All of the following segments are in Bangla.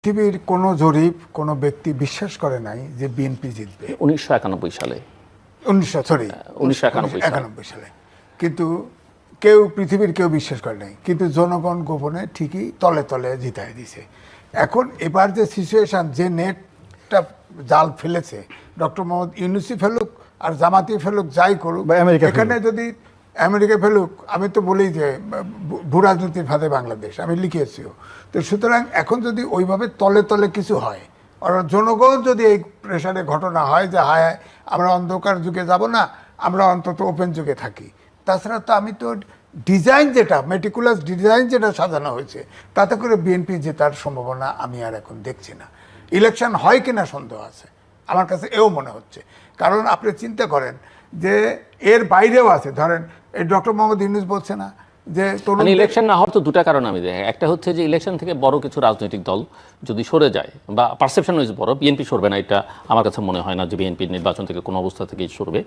পৃথিবীর কোনো জরিপ কোনো ব্যক্তি বিশ্বাস করে নাই যে বিএনপি জিতবে 1991 সালে 1991 সালে, কিন্তু পৃথিবীর কেউ বিশ্বাস করে নাই, কিন্তু জনগণ গোপনে ঠিকই তলে তলে জিতায় দিছে। এখন এবার যে সিচুয়েশন, যে নেটটা জাল ফেলেছে ডক্টর মোহাম্মদ ইউনূসই ফেলুক আর জামাতি ফেলুক, যাই করুক, এখানে যদি আমেরিকা ফেলুক, আমি তো বলেই যে ভূরাজনীতির ফাঁদে বাংলাদেশ, আমি লিখেছিও। তো সুতরাং এখন যদি ওইভাবে তলে তলে কিছু হয়, আর জনগণ যদি এই প্রেশারে ঘটনা হয় যে হায় আমরা অন্ধকার যুগে যাব না, আমরা অন্তত ওপেন যুগে থাকি, তাছাড়া তো আমি তো ডিজাইন যেটা মেটিকুলাস ডিজাইন যেটা সাজানো হয়েছে, তাতে করে বিএনপি জেতার সম্ভাবনা আমি আর এখন দেখছি না। ইলেকশন হয় কিনা সন্দেহ আছে, আমার কাছে এও মনে হচ্ছে। কারণ আপনি চিন্তা করেন যে এর বাইরেও আছে, ধরেন এই ডক্টর মোহাম্মদ ইউনূস বলছে না যে ইলেকশন না হওয়ার তো দুটা কারণ আমি দেখি। একটা হচ্ছে যে ইলেকশন থেকে বড় কিছু রাজনৈতিক দল যদি সরে যায়, বা পারসেপশন হয়েছে বড়, বিএনপি সরবে না, এটা আমার কাছে মনে হয় না যে বিএনপি নির্বাচন থেকে কোনো অবস্থা থেকেই সরবে।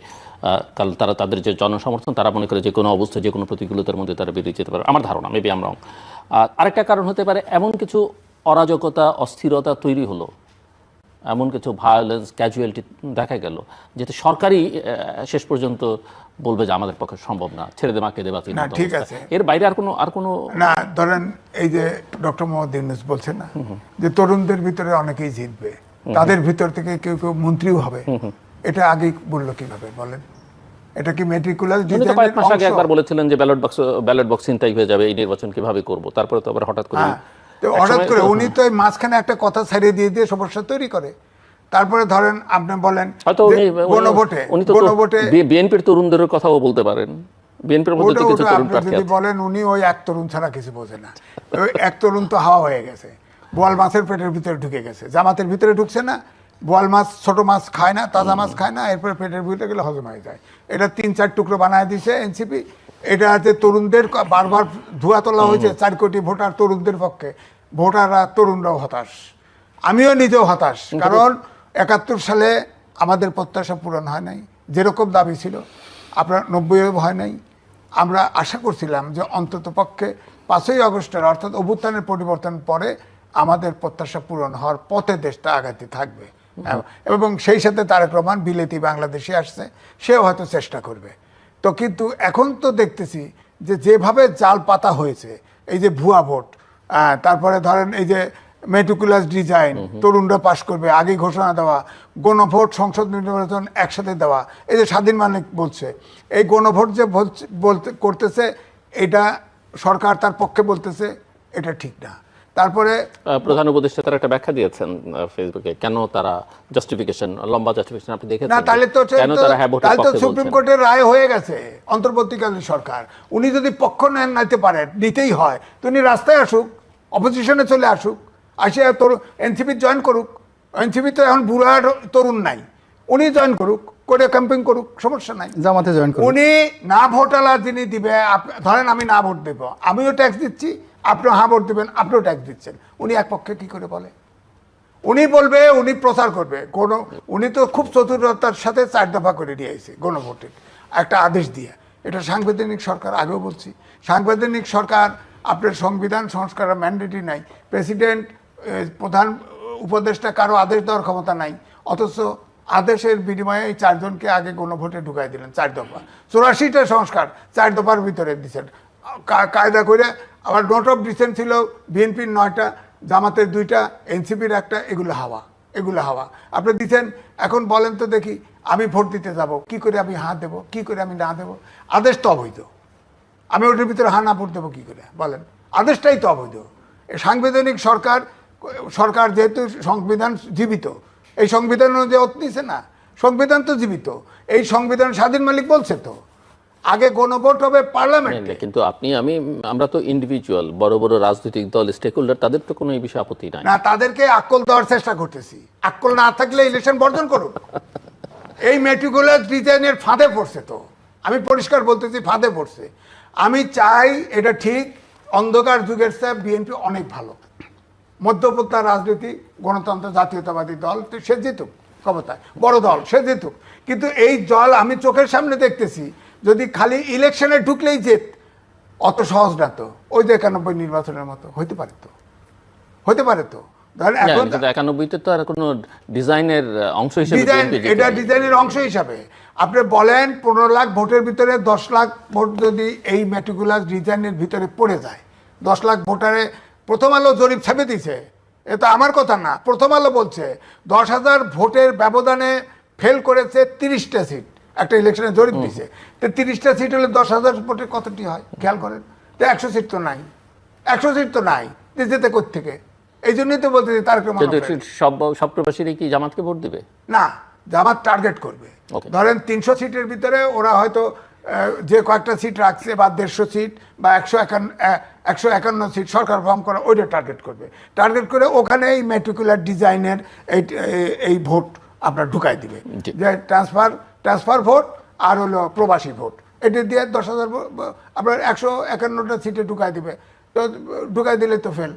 কারণ তারা তাদের যে জনসমর্থন, তারা মনে করে যে কোনো অবস্থায় যে কোনো প্রতিকূলতার মধ্যে তারা বেরিয়ে যেতে পারে, আমার ধারণা, মেবি আমি রং। আরেকটা কারণ হতে পারে এমন কিছু অরাজকতা, অস্থিরতা তৈরি হলো, এমন কিছু ভায়োলেন্স, ক্যাজুয়ালিটি দেখা গেল, যেটা সরকারই শেষ পর্যন্ত বলবে যে আমাদের পক্ষে সম্ভব না, ছেড়ে দে মাকে দেবা। না, ঠিক আছে, এর বাইরে আর কোনো না। ধরেন এই যে ডক্টর মোহাম্মদ ইউনূস বলছেন না যে তরুণদের ভিতরে অনেকেই জিতবে, তাদের ভিতর থেকে কেউ কেউ মন্ত্রীও হবে, এটা আগেই বললো কিভাবে বলেন? এটা কি মেট্রিকুলাস ডিজাইনের কয়েক মাস আগে অংশ? একবার বলেছিলেন যে ব্যালট বক্স চিন্তাই হয়ে যাবে, এই নির্বাচন কিভাবে করব, তারপরে তো আবার হঠাৎ করে উনি তো মাঝখানে একটা কথা ছাড়িয়ে দিয়ে সমস্যা তৈরি করে। তারপরে ধরেন আপনি বলেন গণভোটে বিএনপির তরুণদের কথাও বলতে পারেন, বিএনপির মধ্যে তো কিছু তরুণ প্রার্থী যদি বলেন উনি ওই এক তরুণ ছাড়া কিছু বোঝে না, ওই এক তরুণ তো হাওয়া হয়ে গেছে, বোয়াল মাছের পেটের ভিতরে ঢুকে গেছে, জামাতের ভিতরে ঢুকছে না, বোয়াল মাছ ছোট মাছ খায় না, তাজা মাছ খায় না, এরপরে পেটের ভিতরে গেলে হজম হয়ে যায়। এটা 3-4 টুকরো বানায় দিয়েছে এনসিপি। এটা হচ্ছে তরুণদের বারবার ধোয়া তোলা হয়েছে 4 কোটি ভোটার তরুণদের পক্ষে, ভোটাররা তরুণরাও হতাশ, আমিও নিজেও হতাশ। কারণ 71 সালে আমাদের প্রত্যাশা পূরণ হয় নাই, যেরকম দাবি ছিল, আপনার 90 হয় নাই। আমরা আশা করছিলাম যে অন্তত পক্ষে 5ই আগস্টের অর্থাৎ অভ্যুত্থানের পরিবর্তন পরে আমাদের প্রত্যাশা পূরণ হওয়ার পথে দেশটা আগাতে থাকবে, এবং সেই সাথে তারেক রহমান বিলেতি বাংলাদেশে আসছে, সেও হয়তো চেষ্টা করবে। তো কিন্তু এখন তো দেখতেছি যে যেভাবে জাল পাতা হয়েছে, এই যে ভুয়া ভোট, তারপরে ধরেন এই যে মেটিকুলাস ডিজাইন, তরুণরা পাশ করবে আগেই ঘোষণা দেওয়া, গণভোট সংসদ নির্বাচন একসাথে দেওয়া, এই যে স্বাধীন মালিক বলছে এই গণভোট যে করতেছে, এটা সরকার তার পক্ষে বলতেছে, এটা ঠিক না। তারপরে প্রধান উপদেষ্টা তারা একটা ব্যাখ্যা দিয়েছেন ফেসবুকে, কেন তারা জাস্টিফিকেশন, লম্বা জাস্টিফিকেশন আপনি দেখেছেন না, তাহলে তো কেন তারা হ্যাঁ ভোটের পক্ষে বলছেন? সুপ্রিম কোর্টের রায় হয়ে গেছে, অন্তর্বর্তীকালীন সরকার, উনি যদি পক্ষ নিতে পারেন, নিতেই হয় তো উনি রাস্তায় আসুক, অপোজিশনে চলে আসুক, আসে তোর এনসিপি জয়েন করুক। এনসিপি তো এখন বুড়া তরুণ নাই, উনি জয়েন করুক, করে ক্যাম্পেইন করুক, সমস্যা নাই, জামাতে জয়েন করুক। উনি না ভোটালা যিনি দিবে, ধরেন আমি না ভোট দেব, আমিও ট্যাক্স দিচ্ছি, আপনিও হ্যাঁ ভোট দেবেন, আপনিও ট্যাক্স দিচ্ছেন, উনি এক পক্ষে কি করে বলে? উনি বলবে, উনি প্রচার করবে, উনি তো খুব চতুরতার সাথে 4 দফা করে দিয়ে আইছে গণভোটের একটা আদেশ দিয়ে। এটা সাংবিধানিক সরকার, আগেও বলছি, সাংবিধানিক সরকার, আপনার সংবিধান সংস্কারের ম্যান্ডেটই নাই, প্রেসিডেন্ট, প্রধান উপদেষ্টা কারো আদেশ দেওয়ার ক্ষমতা নাই, অথচ আদেশের বিনিময়ে এই 4 জনকে আগে গণভোটে ঢুকাই দিলেন 4 দফা, 84টা সংস্কার 4 দফার ভিতরে দিচ্ছেন কায়দা করে। আবার নোট অফ ডিসেন্ট ছিল বিএনপির 9টা, জামাতের 2টা, এনসিপির 1টা, এগুলো হাওয়া আপনি দিচ্ছেন। এখন বলেন তো দেখি, আমি ভোট দিতে যাব, কি করে আমি হ্যাঁ দেবো, কি করে আমি না দেবো? আদেশ তো অবৈধ, আমি ওটার ভিতরে হ্যাঁ না ভোট দেবো কি করে বলেন? আদেশটাই তো অবৈধ। সাংবিধানিক সরকার যেহেতু সংবিধান জীবিত, এই সংবিধান অনুযায়ী নিছে না, সংবিধান তো জীবিত, এই সংবিধান স্বাধীন মালিক বলছে তো আগে গণভোট হবে পার্লামেন্টে। কিন্তু আমরা তো ইন্ডিভিজুয়াল, বড় বড় রাজনৈতিক দল, স্টেক হোল্ডার, তাদের তো কোনো এই বিষয়ে আপত্তি নাই না, তাদেরকে আক্কল দেওয়ার চেষ্টা করতেছি। আক্কল না থাকলে ইলেকশন বর্জন করুক। এই মেটিকুলাস ডিজাইনের ফাঁদে পড়ছে তো, আমি পরিষ্কার বলতেছি, ফাঁদে পড়ছে। আমি চাই, এটা ঠিক, অন্ধকার যুগের চেয়ে বিএনপি অনেক ভালো, মধ্যপন্থা রাজনীতি, গণতন্ত্র, জাতীয়তাবাদী দল, তো সে জিতুক ক্ষমতায়, বড় দল, সে জিতুক। কিন্তু এই দল আমি চোখের সামনে দেখতেছি, যদি খালি ইলেকশনে ঢুকলেই জেত, অত সহজ না তো। ওই যে 91 নির্বাচনের মতো হইতে পারে তো, ধরেন এখন কিন্তু 91-তে তো আর কোনো ডিজাইনের অংশ হিসেবে ডিজাইন, BNP যেতে এটা পারে। ডিজাইনের অংশ হিসাবে আপনি বলেন 15 লাখ ভোটের ভিতরে 10 লাখ ভোট যদি এই মেটিকুলাস ডিজাইনের ভিতরে পড়ে যায়, 10 লাখ ভোটারে প্রথম আলো জরিপ ছাপে দিছে, এটা আমার কথা না, প্রথম আলো বলছে 10,000 ভোটের ব্যবধানে ফেল করেছে 30টা সিট, একটা ইলেকশনে জরিপ দিছে। তো 30টা সিট হলে 10,000 ভোটে কতটি হয় খেয়াল করেন, তো 100 সিট তো নাই, 100 সিট তো নাই, যেতে কোত্থেকে? এই জন্যই তো বলতে তারেক রহমান কিন্তু সব প্রবাসীরই কি জামাতকে ভোট দিবে? না, জামাত টার্গেট করবে। Okay. ধরেন 300 সিটের ভিতরে ওরা হয়তো যে কয়েকটা সিট রাখছে বা 150 সিট বা 151 সিট সরকার ফর্ম করা, ওইটা টার্গেট করবে। টার্গেট করে ওখানে এই মেট্রিকুলার ডিজাইনের এই ভোট আপনার ঢুকাই দিবে, জি। যে ট্রান্সফার ভোট আর হলো প্রবাসী ভোট, এটা দিয়ে 10,000 আপনার 151টা সিটে ঢুকাই দিবে। তো ঢুকাই দিলে তো ফেল,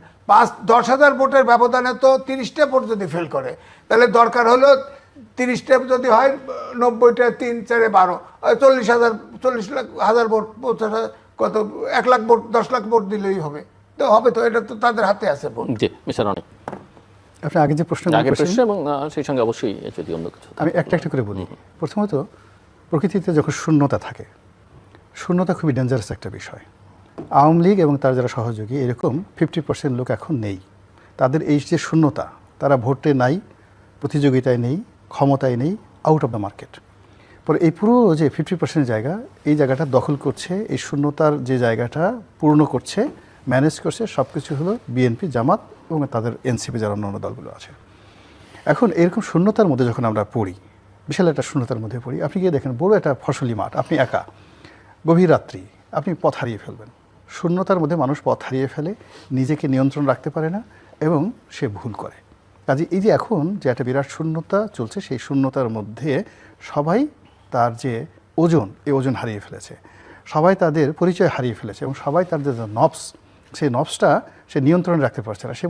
10,000 ভোটের ব্যবধানে তো 30টা ভোট যদি ফেল করে, তাহলে দরকার হলো 30টা যদি হয় 90টা 3 4 12 40,000 ভোট, 50,000 কত 1 লাখ ভোট, 10 লাখ ভোট দিলেই হবে। তো হবে তো, এটা তো তাদের হাতে আছে ভোট। জি মিস্টার রনি, আপনি আগে যে প্রশ্ন আগের প্রশ্ন এবং সেই সঙ্গে অবশ্যই যদি অন্য কিছু থাকে। আমি একটা একটা করে বলি। প্রথমত, প্রকৃতিতে যখন শূন্যতা থাকে, শূন্যতা খুবই ডেঞ্জারাস একটা বিষয়। আওয়ামী লীগ এবং তার যারা সহযোগী এরকম 50% লোক এখন নেই। তাদের এই যে শূন্যতা, তারা ভোটে নাই, প্রতিযোগিতায় নেই, ক্ষমতায় নেই, আউট অফ দ্য মার্কেট। পরে এই পুরো যে 50% জায়গা, এই জায়গাটা দখল করছে, এই শূন্যতার যে জায়গাটা পূর্ণ করছে, ম্যানেজ করছে, সব কিছু হলো বিএনপি, জামাত এবং তাদের এনসিপি যারা অন্যান্য দলগুলো আছে। এখন এরকম শূন্যতার মধ্যে যখন আমরা পড়ি, বিশাল একটা শূন্যতার মধ্যে পড়ি, আপনি গিয়ে দেখেন বড় একটা ফসলি মাঠ, আপনি একা, গভীর রাত্রি, আপনি পথ হারিয়ে ফেলবেন। শূন্যতার মধ্যে মানুষ পথ হারিয়ে ফেলে, নিজেকে নিয়ন্ত্রণ রাখতে পারে না এবং সে ভুল করে। কাজে এই যে এখন যে একটা বিরাট শূন্যতা চলছে, সেই শূন্যতার মধ্যে সবাই তার যে ওজন, এই ওজন হারিয়ে ফেলেছে, সবাই তাদের পরিচয় হারিয়ে ফেলেছে এবং সবাই তাদের যে নবস, সেই নবসটা সে নিয়ন্ত্রণে রাখতে পারছে না। সে